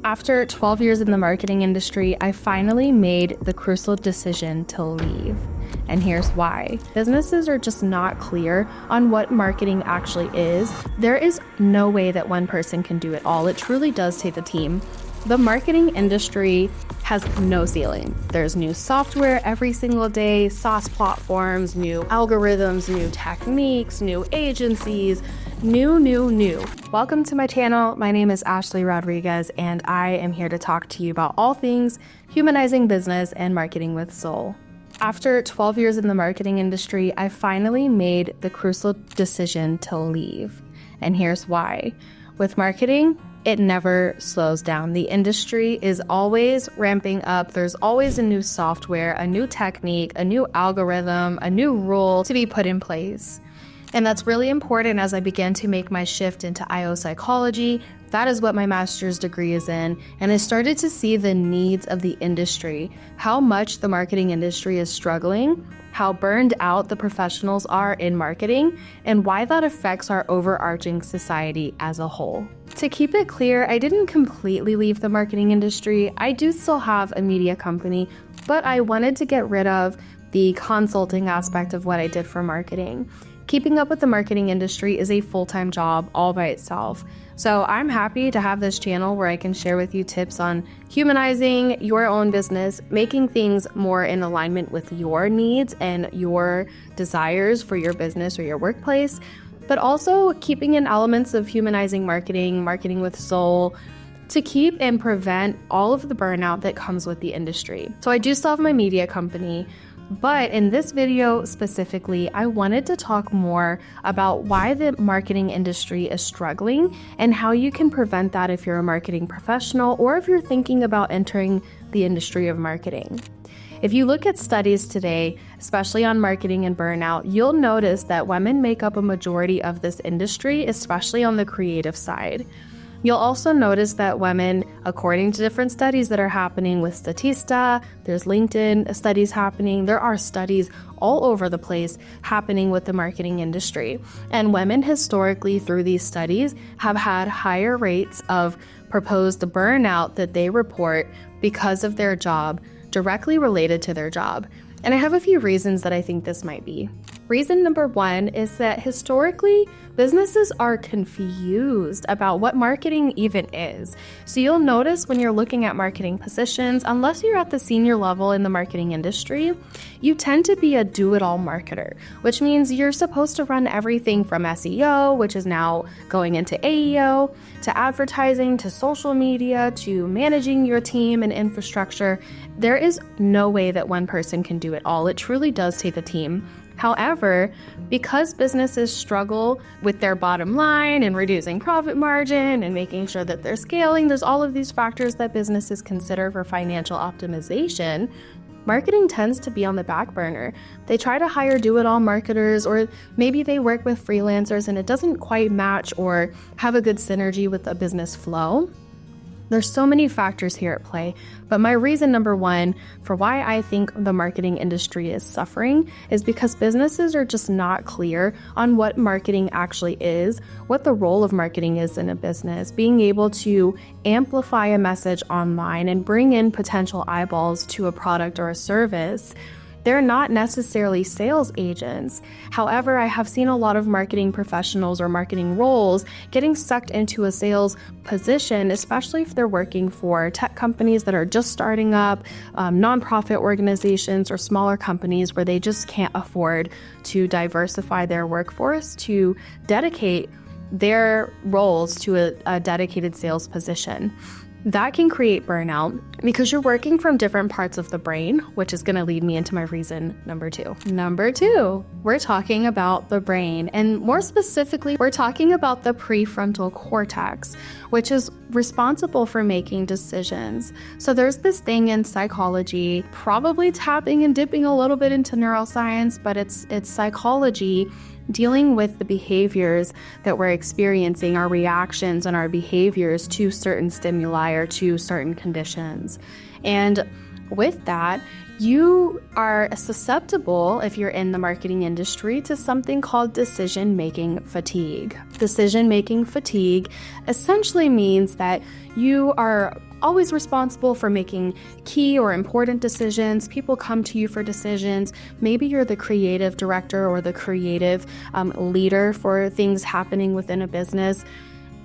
After 12 years in the marketing industry, I finally made the crucial decision to leave. And here's why. Businesses are just not clear on what marketing actually is. There is no way that one person can do it all. It truly does take a team. The marketing industry has no ceiling. There's new software every single day, SaaS platforms, new algorithms, new techniques, new agencies, new. Welcome to my channel. My name is Ashley Rodriguez, and I am here to talk to you about all things humanizing business and marketing with soul. After 12 years in the marketing industry, I finally made the crucial decision to leave. And here's why. With marketing, it never slows down. The industry is always ramping up. There's always a new software, a new technique, a new algorithm, a new rule to be put in place. And that's really important as I began to make my shift into IO psychology. That is what my master's degree is in. And I started to see the needs of the industry, how much the marketing industry is struggling, how burned out the professionals are in marketing, and why that affects our overarching society as a whole. To keep it clear, I didn't completely leave the marketing industry. I do still have a media company, but I wanted to get rid of the consulting aspect of what I did for marketing. Keeping up with the marketing industry is a full-time job all by itself. So I'm happy to have this channel where I can share with you tips on humanizing your own business, making things more in alignment with your needs and your desires for your business or your workplace, but also keeping in elements of humanizing marketing, marketing with soul, to keep and prevent all of the burnout that comes with the industry. So I do still have my media company, but in this video specifically, I wanted to talk more about why the marketing industry is struggling and how you can prevent that if you're a marketing professional or if you're thinking about entering the industry of marketing. If you look at studies today, especially on marketing and burnout, you'll notice that women make up a majority of this industry, especially on the creative side. You'll also notice that women, according to different studies that are happening with Statista, there's LinkedIn studies happening, there are studies all over the place happening with the marketing industry. And women historically through these studies have had higher rates of proposed burnout that they report because of their job, directly related to their job. And I have a few reasons that I think this might be. Reason number one is that historically, businesses are confused about what marketing even is. So you'll notice when you're looking at marketing positions, unless you're at the senior level in the marketing industry, you tend to be a do-it-all marketer, which means you're supposed to run everything from SEO, which is now going into AEO, to advertising, to social media, to managing your team and infrastructure. There is no way that one person can do it all. It truly does take a team. However, because businesses struggle with their bottom line and reducing profit margin and making sure that they're scaling, there's all of these factors that businesses consider for financial optimization. Marketing tends to be on the back burner. They try to hire do-it-all marketers, or maybe they work with freelancers and it doesn't quite match or have a good synergy with the business flow. There's so many factors here at play, but my reason number one for why I think the marketing industry is suffering is because businesses are just not clear on what marketing actually is, what the role of marketing is in a business, being able to amplify a message online and bring in potential eyeballs to a product or a service. They're not necessarily sales agents. However, I have seen a lot of marketing professionals or marketing roles getting sucked into a sales position, especially if they're working for tech companies that are just starting up, nonprofit organizations or smaller companies where they just can't afford to diversify their workforce to dedicate their roles to a dedicated sales position. That can create burnout because you're working from different parts of the brain, which is going to lead me into my reason number two. Number two, we're talking about the brain, and more specifically, we're talking about the prefrontal cortex, which is responsible for making decisions. So there's this thing in psychology, probably tapping and dipping a little bit into neuroscience, but it's psychology dealing with the behaviors that we're experiencing, our reactions and our behaviors to certain stimuli or to certain conditions. And with that, you are susceptible, if you're in the marketing industry, to something called decision-making fatigue. Decision-making fatigue essentially means that you are always responsible for making key or important decisions. People come to you for decisions. Maybe you're the creative director or the creative leader for things happening within a business.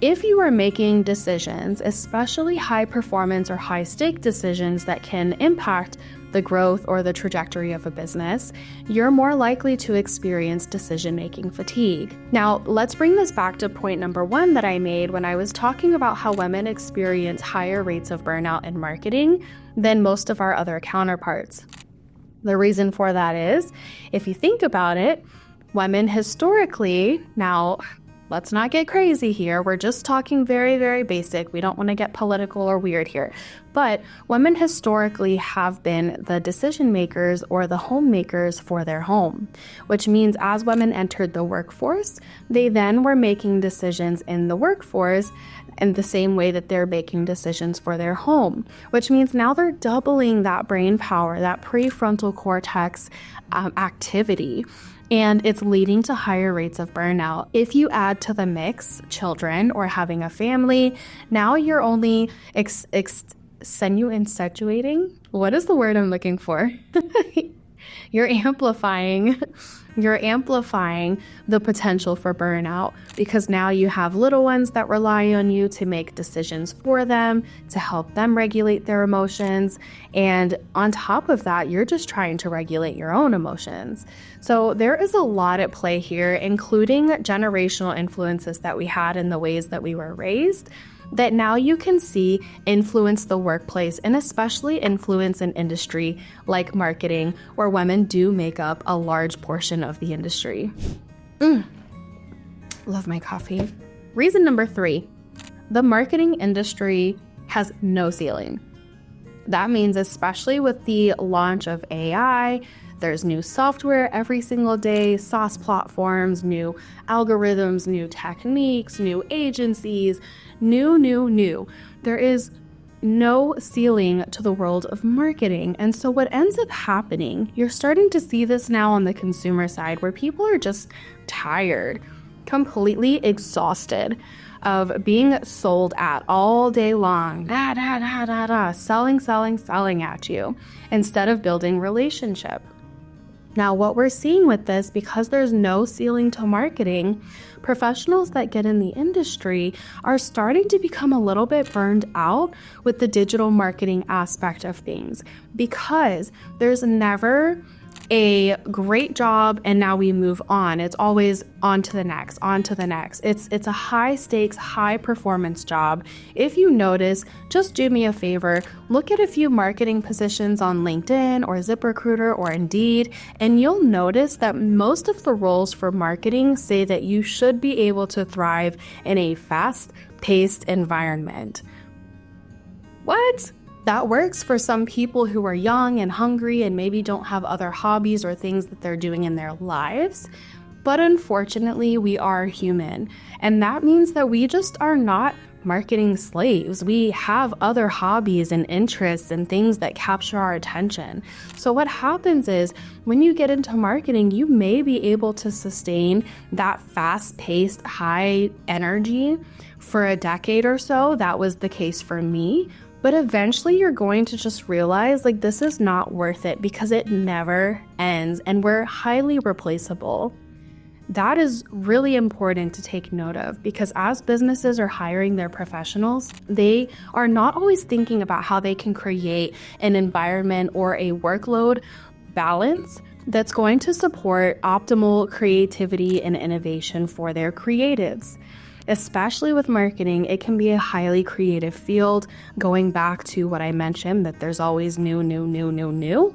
If you are making decisions, especially high performance or high stake decisions that can impact the growth or the trajectory of a business, you're more likely to experience decision-making fatigue. Now, let's bring this back to point number 1 that I made when I was talking about how women experience higher rates of burnout in marketing than most of our other counterparts. The reason for that is, if you think about it, women historically, now, let's not get crazy here. We're just talking very, very basic. We don't want to get political or weird here. But women historically have been the decision makers or the homemakers for their home, which means as women entered the workforce, they then were making decisions in the workforce in the same way that they're making decisions for their home, which means now they're doubling that brain power, that prefrontal cortex activity. And it's leading to higher rates of burnout. If you add to the mix children or having a family, now you're only insinuating. What is the word I'm looking for? You're amplifying the potential for burnout because now you have little ones that rely on you to make decisions for them, to help them regulate their emotions. And on top of that, you're just trying to regulate your own emotions. So there is a lot at play here, including generational influences that we had in the ways that we were raised, that now you can see influence the workplace and especially influence an industry like marketing, where women do make up a large portion of the industry. Love my coffee. Reason number 3, the marketing industry has no ceiling. That means especially with the launch of AI, there's new software every single day, SaaS platforms, new algorithms, new techniques, new agencies, new. There is no ceiling to the world of marketing. And so what ends up happening, you're starting to see this now on the consumer side, where people are just tired, completely exhausted of being sold at all day long, selling at you, instead of building relationship. Now, what we're seeing with this, because there's no ceiling to marketing, professionals that get in the industry are starting to become a little bit burned out with the digital marketing aspect of things, because there's never a great job and now we move on. It's always on to the next. It's a high stakes, high performance job. If you notice, just do me a favor, look at a few marketing positions on LinkedIn or ZipRecruiter or Indeed, and you'll notice that most of the roles for marketing say that you should be able to thrive in a fast-paced environment. What? That works for some people who are young and hungry and maybe don't have other hobbies or things that they're doing in their lives. But unfortunately, we are human. And that means that we just are not marketing slaves. We have other hobbies and interests and things that capture our attention. So what happens is when you get into marketing, you may be able to sustain that fast-paced, high energy for a decade or so. That was the case for me. But eventually you're going to just realize like this is not worth it because it never ends and we're highly replaceable. That is really important to take note of, because as businesses are hiring their professionals, they are not always thinking about how they can create an environment or a workload balance that's going to support optimal creativity and innovation for their creatives. Especially with marketing, it can be a highly creative field, going back to what I mentioned, that there's always new.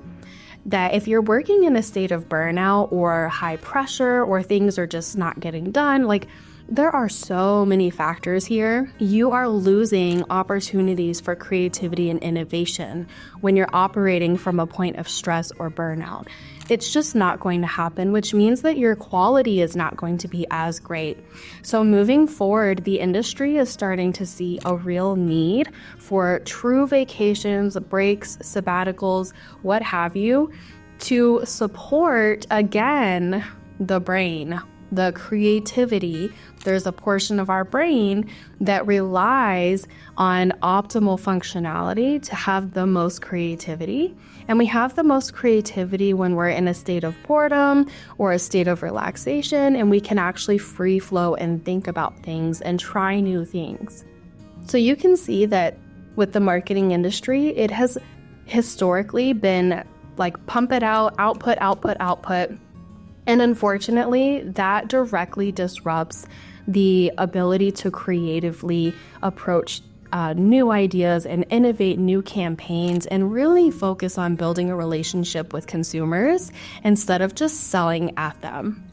That if you're working in a state of burnout or high pressure or things are just not getting done, like there are so many factors here. You are losing opportunities for creativity and innovation when you're operating from a point of stress or burnout. It's just not going to happen, which means that your quality is not going to be as great. So moving forward, the industry is starting to see a real need for true vacations, breaks, sabbaticals, what have you, to support, again, the brain. the creativity. There's a portion of our brain that relies on optimal functionality to have the most creativity. And we have the most creativity when we're in a state of boredom or a state of relaxation, and we can actually free flow and think about things and try new things. So you can see that with the marketing industry, it has historically been like pump it out, output, output, output. And unfortunately, that directly disrupts the ability to creatively approach new ideas and innovate new campaigns and really focus on building a relationship with consumers instead of just selling at them.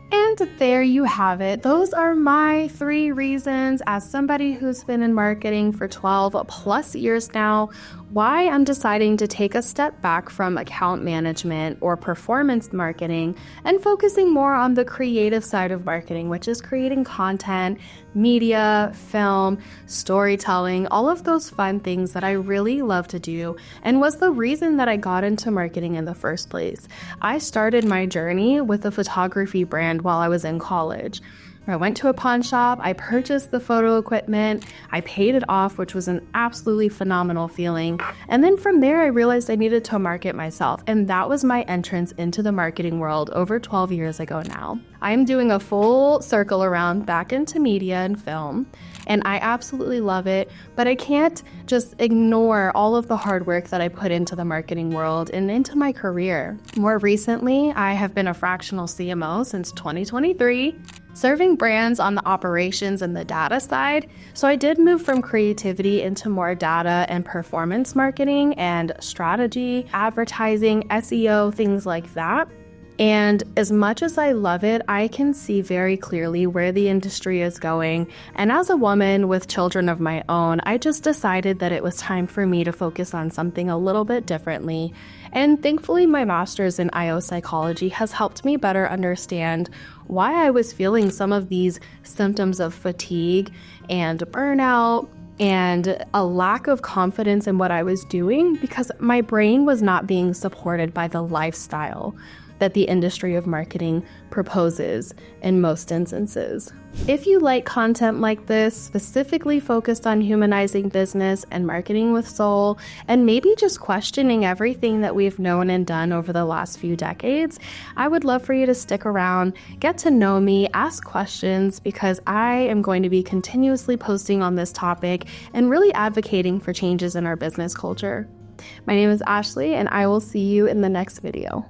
And there you have it. Those are my 3 reasons, as somebody who's been in marketing for 12 plus years now, why I'm deciding to take a step back from account management or performance marketing and focusing more on the creative side of marketing, which is creating content, media, film, storytelling, all of those fun things that I really love to do and was the reason that I got into marketing in the first place. I started my journey with a photography brand while I was in college. I went to a pawn shop, I purchased the photo equipment, I paid it off, which was an absolutely phenomenal feeling. And then from there, I realized I needed to market myself. And that was my entrance into the marketing world over 12 years ago now. I'm doing a full circle around back into media and film, and I absolutely love it, but I can't just ignore all of the hard work that I put into the marketing world and into my career. More recently, I have been a fractional CMO since 2023, serving brands on the operations and the data side. So I did move from creativity into more data and performance marketing and strategy, advertising, SEO, things like that. And as much as I love it, I can see very clearly where the industry is going. And as a woman with children of my own, I just decided that it was time for me to focus on something a little bit differently. And thankfully, my master's in IO psychology has helped me better understand why I was feeling some of these symptoms of fatigue and burnout and a lack of confidence in what I was doing because my brain was not being supported by the lifestyle that the industry of marketing proposes in most instances. If you like content like this, specifically focused on humanizing business and marketing with soul, and maybe just questioning everything that we've known and done over the last few decades, I would love for you to stick around, get to know me, ask questions, because I am going to be continuously posting on this topic and really advocating for changes in our business culture. My name is Ashley, and I will see you in the next video.